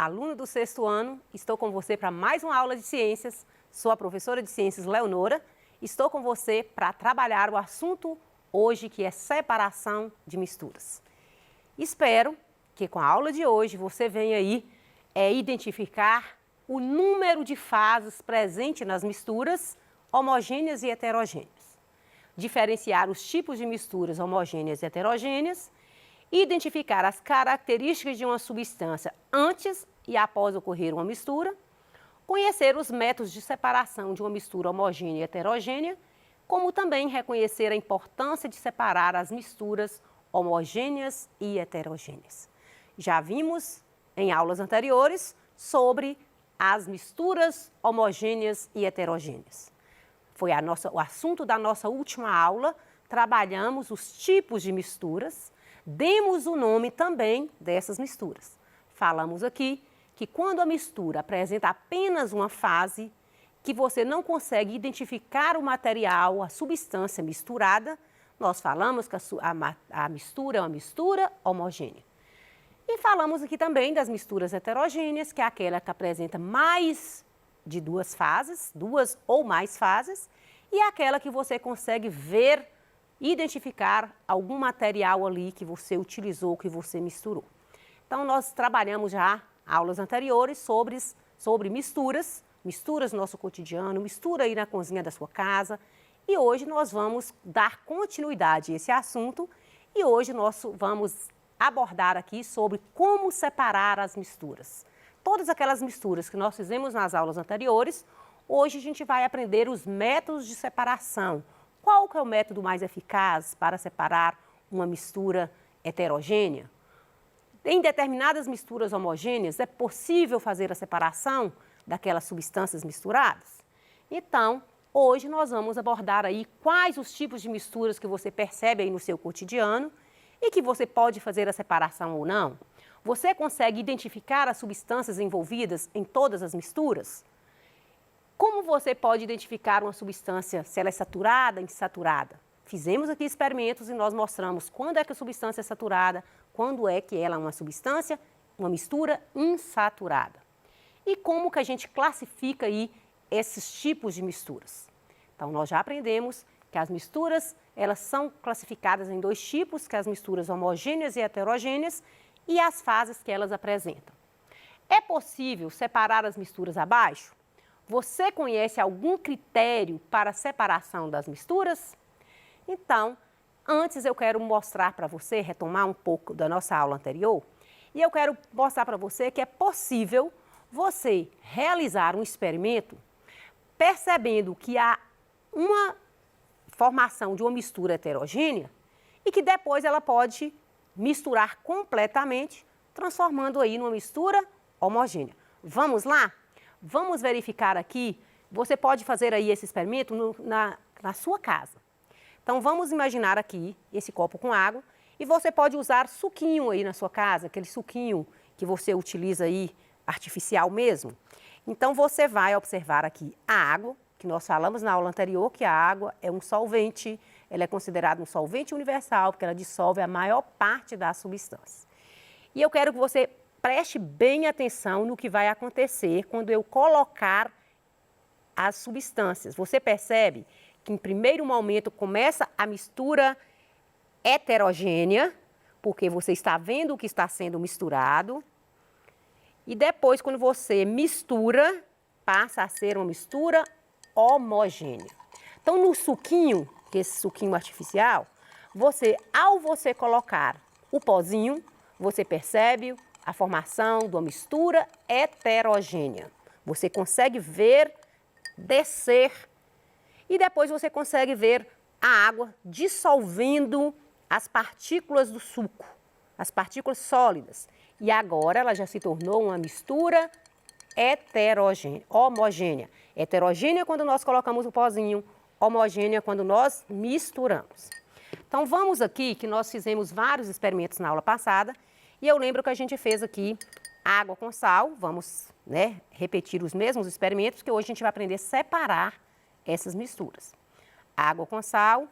aluno do 6º ano, estou com você para mais uma aula de ciências. Sou a professora de ciências Leonora. Estou com você para trabalhar o assunto hoje, que é separação de misturas. Espero que com a aula de hoje você venha aí identificar o número de fases presente nas misturas homogêneas e heterogêneas. Diferenciar os tipos de misturas homogêneas e heterogêneas, identificar as características de uma substância antes e após ocorrer uma mistura, conhecer os métodos de separação de uma mistura homogênea e heterogênea, como também reconhecer a importância de separar as misturas homogêneas e heterogêneas. Já vimos em aulas anteriores sobre as misturas homogêneas e heterogêneas. Foi o assunto da nossa última aula. Trabalhamos os tipos de misturas, demos o nome também dessas misturas. Falamos aqui que quando a mistura apresenta apenas uma fase, que você não consegue identificar o material, a substância misturada, nós falamos que a mistura é uma mistura homogênea. E falamos aqui também das misturas heterogêneas, que é aquela que apresenta mais de duas fases, duas ou mais fases, e é aquela que você consegue ver, identificar algum material ali que você utilizou, que você misturou. Então, nós trabalhamos já aulas anteriores sobre misturas no nosso cotidiano, mistura aí na cozinha da sua casa. E hoje nós vamos dar continuidade a esse assunto e hoje nós vamos abordar aqui sobre como separar as misturas. Todas aquelas misturas que nós fizemos nas aulas anteriores, hoje a gente vai aprender os métodos de separação. Qual que é o método mais eficaz para separar uma mistura heterogênea? Em determinadas misturas homogêneas, é possível fazer a separação daquelas substâncias misturadas? Então, hoje nós vamos abordar aí quais os tipos de misturas que você percebe aí no seu cotidiano e que você pode fazer a separação ou não. Você consegue identificar as substâncias envolvidas em todas as misturas? Como você pode identificar uma substância, se ela é saturada ou insaturada? Fizemos aqui experimentos e nós mostramos quando é que a substância é saturada, quando é que ela é uma substância, uma mistura insaturada. E como que a gente classifica aí esses tipos de misturas? Então, nós já aprendemos que as misturas, elas são classificadas em dois tipos, que é as misturas homogêneas e heterogêneas, e as fases que elas apresentam. É possível separar as misturas abaixo? Você conhece algum critério para a separação das misturas? Então, antes eu quero mostrar para você, retomar um pouco da nossa aula anterior, e eu quero mostrar para você que é possível você realizar um experimento percebendo que há uma formação de uma mistura heterogênea e que depois ela pode misturar completamente, transformando aí numa mistura homogênea. Vamos lá? Vamos verificar aqui. Você pode fazer aí esse experimento na sua casa. Então, vamos imaginar aqui esse copo com água e você pode usar suquinho aí na sua casa, aquele suquinho que você utiliza aí, artificial mesmo. Então, você vai observar aqui a água, que nós falamos na aula anterior, que a água é um solvente, ela é considerada um solvente universal, porque ela dissolve a maior parte das substâncias. E eu quero que você preste bem atenção no que vai acontecer quando eu colocar as substâncias. Você percebe que em primeiro momento começa a mistura heterogênea, porque você está vendo o que está sendo misturado. E depois, quando você mistura, passa a ser uma mistura homogênea. Então, no suquinho, que é esse suquinho artificial, ao você colocar o pozinho, você percebe a formação de uma mistura heterogênea. Você consegue ver descer e depois você consegue ver a água dissolvendo as partículas do suco, as partículas sólidas. E agora ela já se tornou uma mistura homogênea. Heterogênea quando nós colocamos o pozinho, homogênea quando nós misturamos. Então, vamos aqui que nós fizemos vários experimentos na aula passada e eu lembro que a gente fez aqui água com sal. Vamos, repetir os mesmos experimentos que hoje a gente vai aprender a separar essas misturas. Água com sal,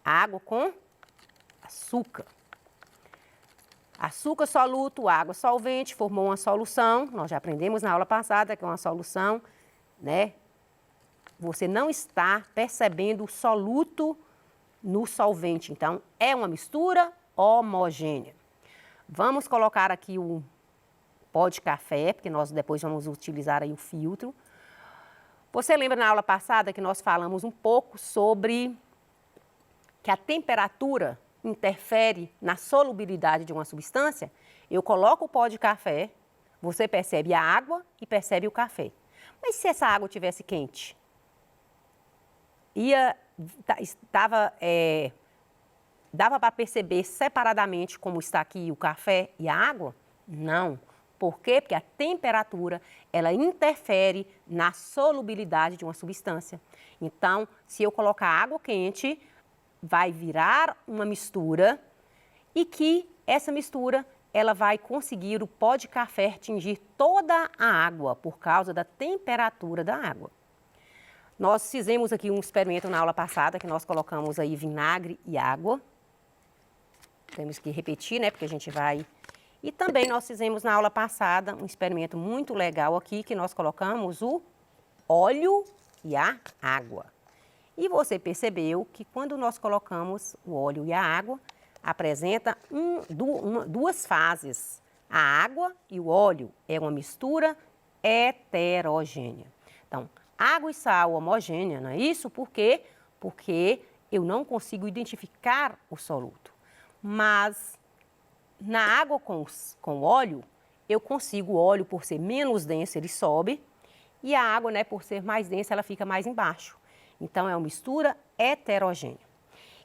água com açúcar. Açúcar soluto, água solvente, formou uma solução. Nós já aprendemos na aula passada que é uma solução, né? Você não está percebendo o soluto no solvente. Então, é uma mistura homogênea. Vamos colocar aqui o pó de café, porque nós depois vamos utilizar aí o filtro. Você lembra na aula passada que nós falamos um pouco sobre que a temperatura interfere na solubilidade de uma substância? Eu coloco o pó de café, você percebe a água e percebe o café. Mas se essa água tivesse quente? Dava para perceber separadamente como está aqui o café e a água? Não. Por quê? Porque a temperatura, ela interfere na solubilidade de uma substância. Então, se eu colocar água quente, vai virar uma mistura e que essa mistura, ela vai conseguir o pó de café atingir toda a água por causa da temperatura da água. Nós fizemos aqui um experimento na aula passada, que nós colocamos aí vinagre e água. Temos que repetir, né, porque a gente vai... E também nós fizemos na aula passada um experimento muito legal aqui, que nós colocamos o óleo e a água. E você percebeu que quando nós colocamos o óleo e a água, apresenta duas fases. A água e o óleo é uma mistura heterogênea. Então, água e sal homogênea, não é isso? Por quê? Porque eu não consigo identificar o soluto. Mas na água com óleo, eu consigo o óleo, por ser menos denso, ele sobe, e a água, né, por ser mais densa, ela fica mais embaixo. Então, é uma mistura heterogênea.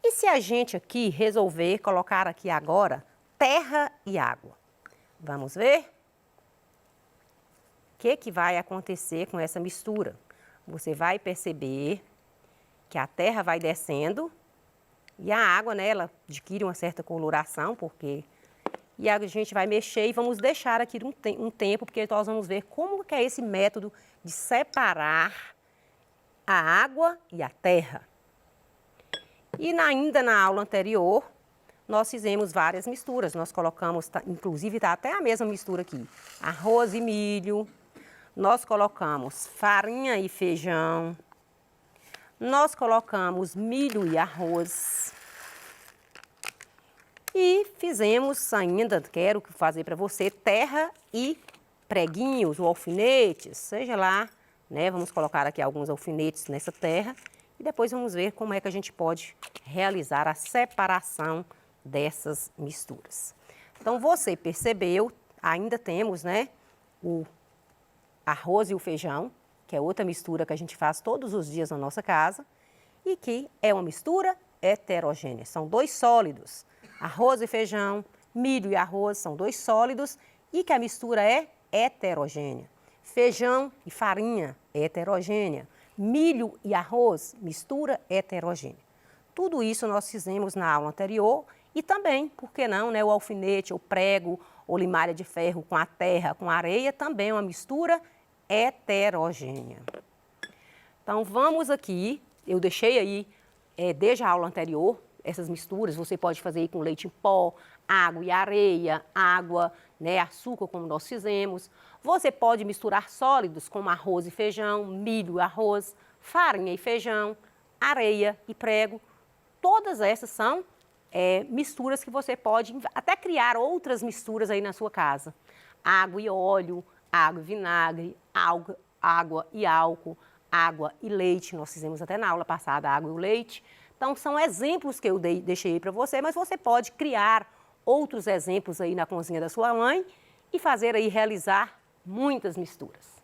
E se a gente aqui resolver colocar aqui agora terra e água? Vamos ver? O que vai acontecer com essa mistura? Você vai perceber que a terra vai descendo e a água, né, ela adquire uma certa coloração, porque... E a gente vai mexer e vamos deixar aqui um tempo, porque nós vamos ver como que é esse método de separar a água e a terra. E ainda na aula anterior, nós fizemos várias misturas. Nós colocamos, inclusive está até a mesma mistura aqui, arroz e milho. Nós colocamos farinha e feijão. Nós colocamos milho e arroz. E fizemos ainda, quero fazer para você, terra e preguinhos ou alfinetes, seja lá, né? Vamos colocar aqui alguns alfinetes nessa terra e depois vamos ver como é que a gente pode realizar a separação dessas misturas. Então, você percebeu, ainda temos, né, o arroz e o feijão, que é outra mistura que a gente faz todos os dias na nossa casa e que é uma mistura heterogênea. São dois sólidos. Arroz e feijão, milho e arroz são dois sólidos e que a mistura é heterogênea. Feijão e farinha, heterogênea. Milho e arroz, mistura heterogênea. Tudo isso nós fizemos na aula anterior e também, por que não, né, o alfinete, o prego, ou limalha de ferro com a terra, com a areia, também é uma mistura heterogênea. Então, vamos aqui, eu deixei aí, desde a aula anterior, essas misturas, você pode fazer aí com leite em pó, água e areia, água, né, açúcar, como nós fizemos. Você pode misturar sólidos como arroz e feijão, milho e arroz, farinha e feijão, areia e prego. Todas essas são misturas que você pode até criar outras misturas aí na sua casa. Água e óleo, água e vinagre, água e álcool, água e leite. Nós fizemos até na aula passada água e o leite. Então, são exemplos que eu deixei aí para você, mas você pode criar outros exemplos aí na cozinha da sua mãe e fazer aí, realizar muitas misturas.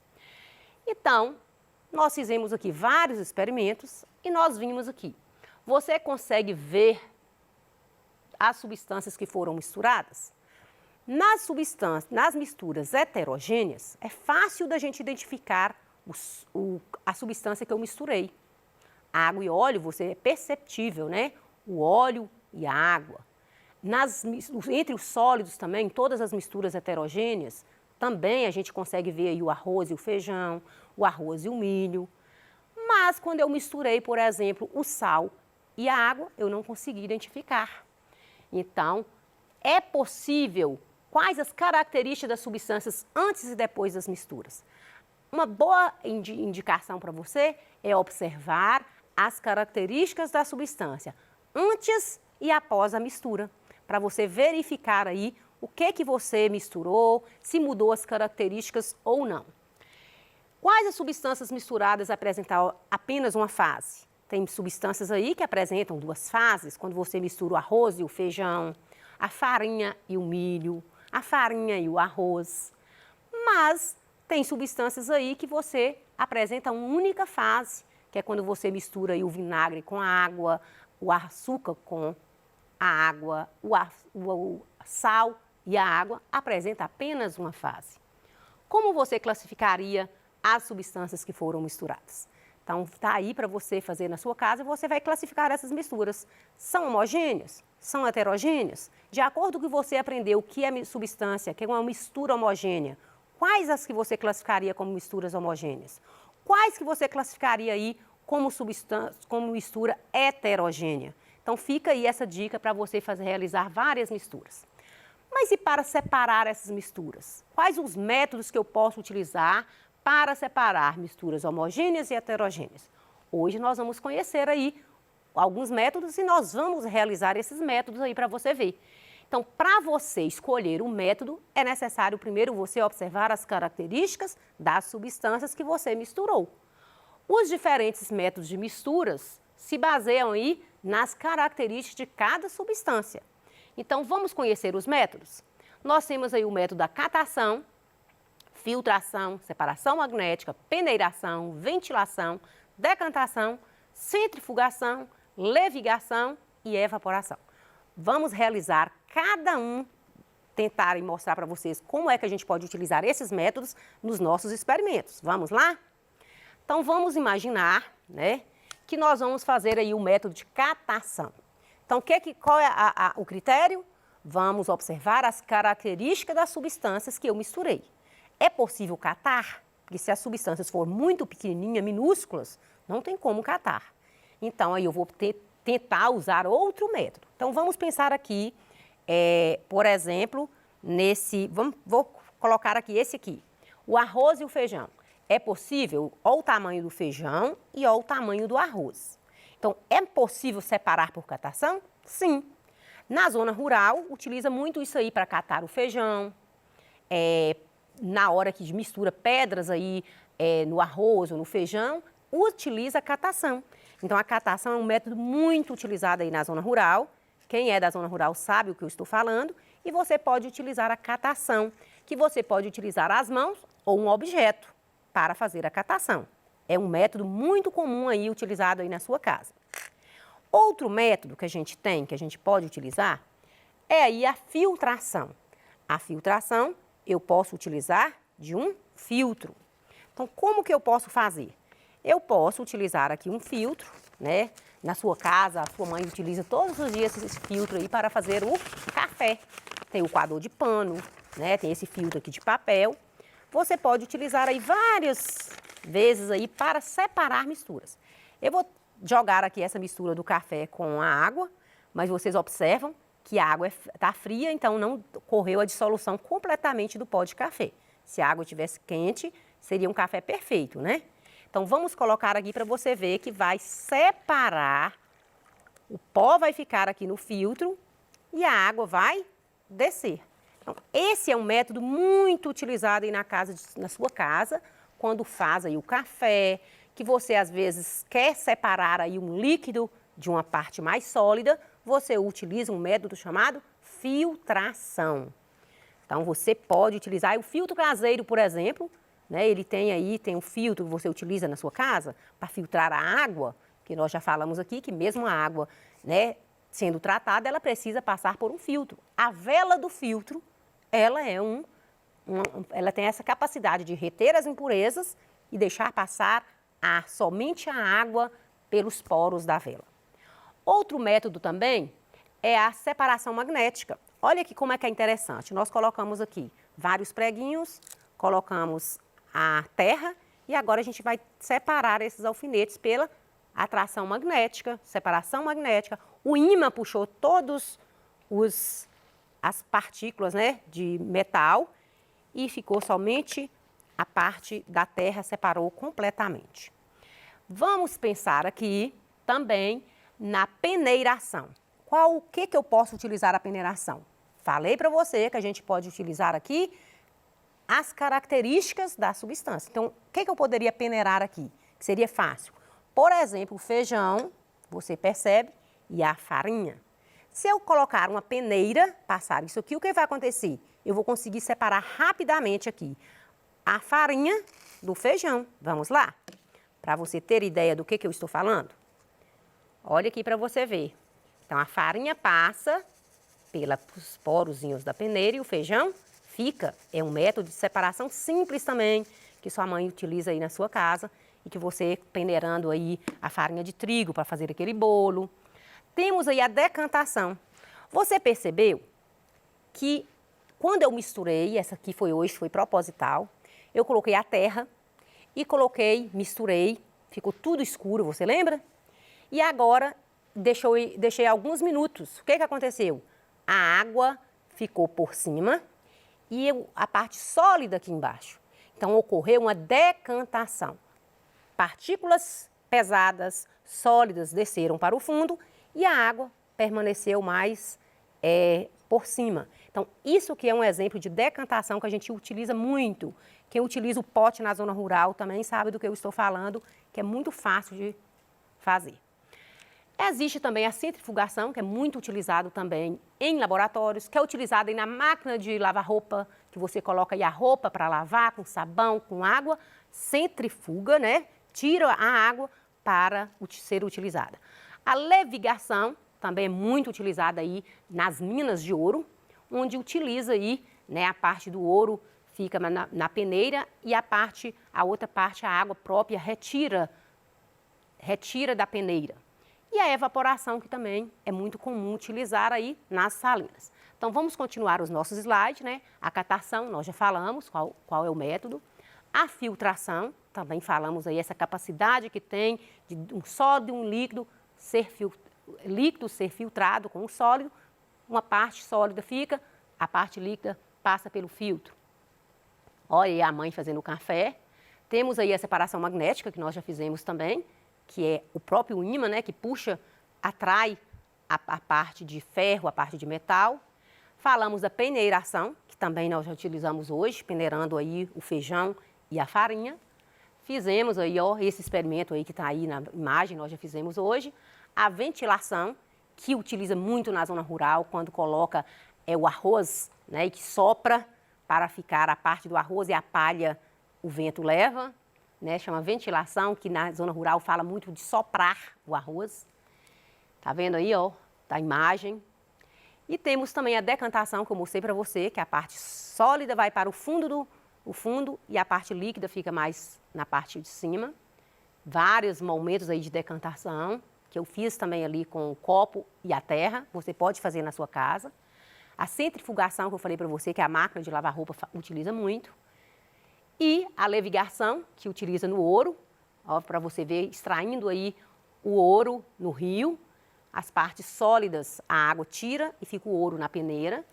Então, nós fizemos aqui vários experimentos e nós vimos aqui. Você consegue ver as substâncias que foram misturadas? Nas misturas heterogêneas, é fácil da gente identificar a substância que eu misturei. Água e óleo, você é perceptível, né? O óleo e a água. Entre os sólidos também, todas as misturas heterogêneas, também a gente consegue ver aí o arroz e o feijão, o arroz e o milho. Mas quando eu misturei, por exemplo, o sal e a água, eu não consegui identificar. Então, É possível? Quais as características das substâncias antes e depois das misturas? Uma boa indicação para você é observar as características da substância antes e após a mistura, para você verificar aí o que você misturou, se mudou as características ou não. Quais as substâncias misturadas apresentam apenas uma fase? Tem substâncias aí que apresentam duas fases, quando você mistura o arroz e o feijão, a farinha e o milho, a farinha e o arroz. Mas tem substâncias aí que você apresenta uma única fase, que é quando você mistura aí o vinagre com a água, o açúcar com a água, o sal e a água, apresenta apenas uma fase. Como você classificaria as substâncias que foram misturadas? Então, está aí para você fazer na sua casa e você vai classificar essas misturas. São homogêneas? São heterogêneas? De acordo com o que você aprendeu, o que é substância, que é uma mistura homogênea, quais as que você classificaria como misturas homogêneas? Quais que você classificaria aí como mistura heterogênea? Então, fica aí essa dica para você realizar várias misturas. Mas e para separar essas misturas? Quais os métodos que eu posso utilizar para separar misturas homogêneas e heterogêneas? Hoje nós vamos conhecer aí alguns métodos e nós vamos realizar esses métodos aí para você ver. Então, para você escolher um método, é necessário primeiro você observar as características das substâncias que você misturou. Os diferentes métodos de misturas se baseiam aí nas características de cada substância. Então, vamos conhecer os métodos? Nós temos aí o método da catação, filtração, separação magnética, peneiração, ventilação, decantação, centrifugação, levigação e evaporação. Vamos realizar cada um, tentar mostrar para vocês como é que a gente pode utilizar esses métodos nos nossos experimentos. Vamos lá? Então, vamos imaginar, né, que nós vamos fazer aí o método de catação. Então, qual é o critério? Vamos observar as características das substâncias que eu misturei. É possível catar? Porque se as substâncias forem muito pequenininhas, minúsculas, não tem como catar. Então, aí eu vou tentar usar outro método. Então, vamos pensar aqui, por exemplo, vou colocar aqui esse aqui, o arroz e o feijão. É possível, olha o tamanho do feijão e olha o tamanho do arroz. Então, é possível separar por catação? Sim. Na zona rural, utiliza muito isso aí para catar o feijão, na hora que mistura pedras aí no arroz ou no feijão, utiliza a catação. Então, a catação é um método muito utilizado aí na zona rural. Quem é da zona rural sabe o que eu estou falando. E você pode utilizar a catação, que você pode utilizar as mãos ou um objeto para fazer a catação. É um método muito comum aí, utilizado aí na sua casa. Outro método que a gente tem, que a gente pode utilizar, é aí a filtração. A filtração eu posso utilizar de um filtro. Então, como que eu posso fazer? Eu posso utilizar aqui um filtro, né? Na sua casa, a sua mãe utiliza todos os dias esse filtro aí para fazer o café. Tem o coador de pano, né? Tem esse filtro aqui de papel. Você pode utilizar aí várias vezes aí para separar misturas. Eu vou jogar aqui essa mistura do café com a água, mas vocês observam que a água está fria, então não ocorreu a dissolução completamente do pó de café. Se a água estivesse quente, seria um café perfeito, né? Então, vamos colocar aqui para você ver que vai separar, o pó vai ficar aqui no filtro e a água vai descer. Então, esse é um método muito utilizado aí na sua casa, quando faz aí o café, que você às vezes quer separar aí um líquido de uma parte mais sólida, você utiliza um método chamado filtração. Então, você pode utilizar o filtro caseiro, por exemplo, né? Ele tem um filtro que você utiliza na sua casa para filtrar a água, que nós já falamos aqui, que mesmo a água, né, sendo tratada, ela precisa passar por um filtro. A vela do filtro, ela ela tem essa capacidade de reter as impurezas e deixar passar somente a água pelos poros da vela. Outro método também é a separação magnética. Olha aqui como é que é interessante. Nós colocamos aqui vários preguinhos, colocamos a terra e agora a gente vai separar esses alfinetes pela atração magnética, separação magnética. O ímã puxou todos as partículas, né, de metal e ficou somente a parte da terra, separou completamente. Vamos pensar aqui também na peneiração. O que eu posso utilizar a peneiração? Falei para você que a gente pode utilizar aqui as características da substância. Então, o que eu poderia peneirar aqui? Que seria fácil. Por exemplo, o feijão, você percebe, e a farinha. Se eu colocar uma peneira, passar isso aqui, o que vai acontecer? Eu vou conseguir separar rapidamente aqui a farinha do feijão. Vamos lá? Para você ter ideia do que eu estou falando. Olha aqui para você ver. Então, a farinha passa pelos porozinhos da peneira e o feijão fica. É um método de separação simples também, que sua mãe utiliza aí na sua casa e que você peneirando aí a farinha de trigo para fazer aquele bolo. Temos aí a decantação. Você percebeu que quando eu misturei, essa aqui foi hoje, foi proposital, eu coloquei a terra e misturei, ficou tudo escuro, você lembra? E agora deixei alguns minutos. O que aconteceu? A água ficou por cima e a parte sólida aqui embaixo. Então, ocorreu uma decantação. Partículas pesadas, sólidas, desceram para o fundo e a água permaneceu mais por cima. Então, isso que é um exemplo de decantação que a gente utiliza muito. Quem utiliza o pote na zona rural também sabe do que eu estou falando, que é muito fácil de fazer. Existe também a centrifugação, que é muito utilizado também em laboratórios, que é utilizada aí na máquina de lavar roupa, que você coloca aí a roupa para lavar com sabão, com água, centrifuga, né? Tira a água para ser utilizada. A levigação também é muito utilizada aí nas minas de ouro, onde utiliza aí, né, a parte do ouro fica na peneira e a outra parte, a água própria, retira da peneira. E a evaporação, que também é muito comum utilizar aí nas salinas. Então, vamos continuar os nossos slides, né? A catação, nós já falamos qual é o método. A filtração, também falamos aí essa capacidade que tem de um sólido e um líquido ser filtrado com um sólido. Uma parte sólida fica, a parte líquida passa pelo filtro. Olha aí a mãe fazendo o café. Temos aí a separação magnética, que nós já fizemos também, que é o próprio ímã, né, que puxa, atrai a parte de ferro, a parte de metal. Falamos da peneiração, que também nós já utilizamos hoje, peneirando aí o feijão e a farinha. Fizemos aí, ó, esse experimento aí que está aí na imagem, nós já fizemos hoje. A ventilação, que utiliza muito na zona rural, quando coloca o arroz, né, e que sopra para ficar a parte do arroz e a palha, o vento leva. Né, chama ventilação, que na zona rural fala muito de soprar o arroz. Tá vendo aí, ó, da imagem. E temos também a decantação, que eu mostrei para você, que a parte sólida vai para o fundo e a parte líquida fica mais na parte de cima. Vários momentos aí de decantação, que eu fiz também ali com o copo e a terra, você pode fazer na sua casa. A centrifugação, que eu falei para você, que a máquina de lavar roupa utiliza muito. E a levigação, que utiliza no ouro, para você ver, extraindo aí o ouro no rio, as partes sólidas, a água tira e fica o ouro na peneira.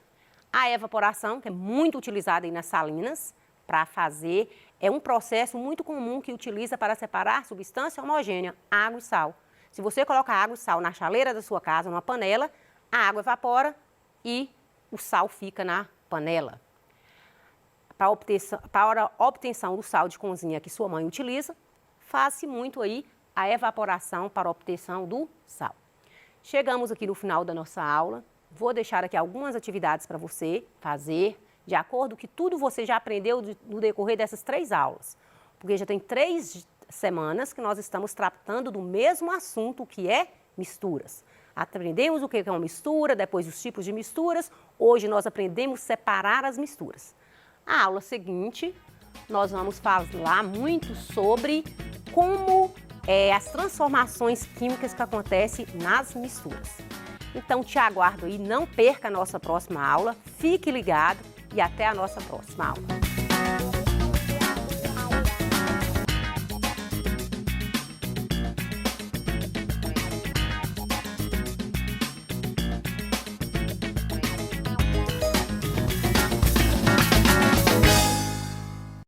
A evaporação, que é muito utilizada aí nas salinas, para fazer, é um processo muito comum que utiliza para separar substância homogênea, água e sal. Se você coloca água e sal na chaleira da sua casa, numa panela, a água evapora e o sal fica na panela. Para a obtenção do sal de cozinha que sua mãe utiliza, faz-se muito aí a evaporação para a obtenção do sal. Chegamos aqui no final da nossa aula. Vou deixar aqui algumas atividades para você fazer, de acordo com que tudo você já aprendeu no decorrer dessas 3 aulas. Porque já tem 3 semanas que nós estamos tratando do mesmo assunto, que é misturas. Aprendemos o que é uma mistura, depois os tipos de misturas. Hoje nós aprendemos a separar as misturas. A aula seguinte, nós vamos falar muito sobre como as transformações químicas que acontecem nas misturas. Então, te aguardo aí, não perca a nossa próxima aula, fique ligado e até a nossa próxima aula.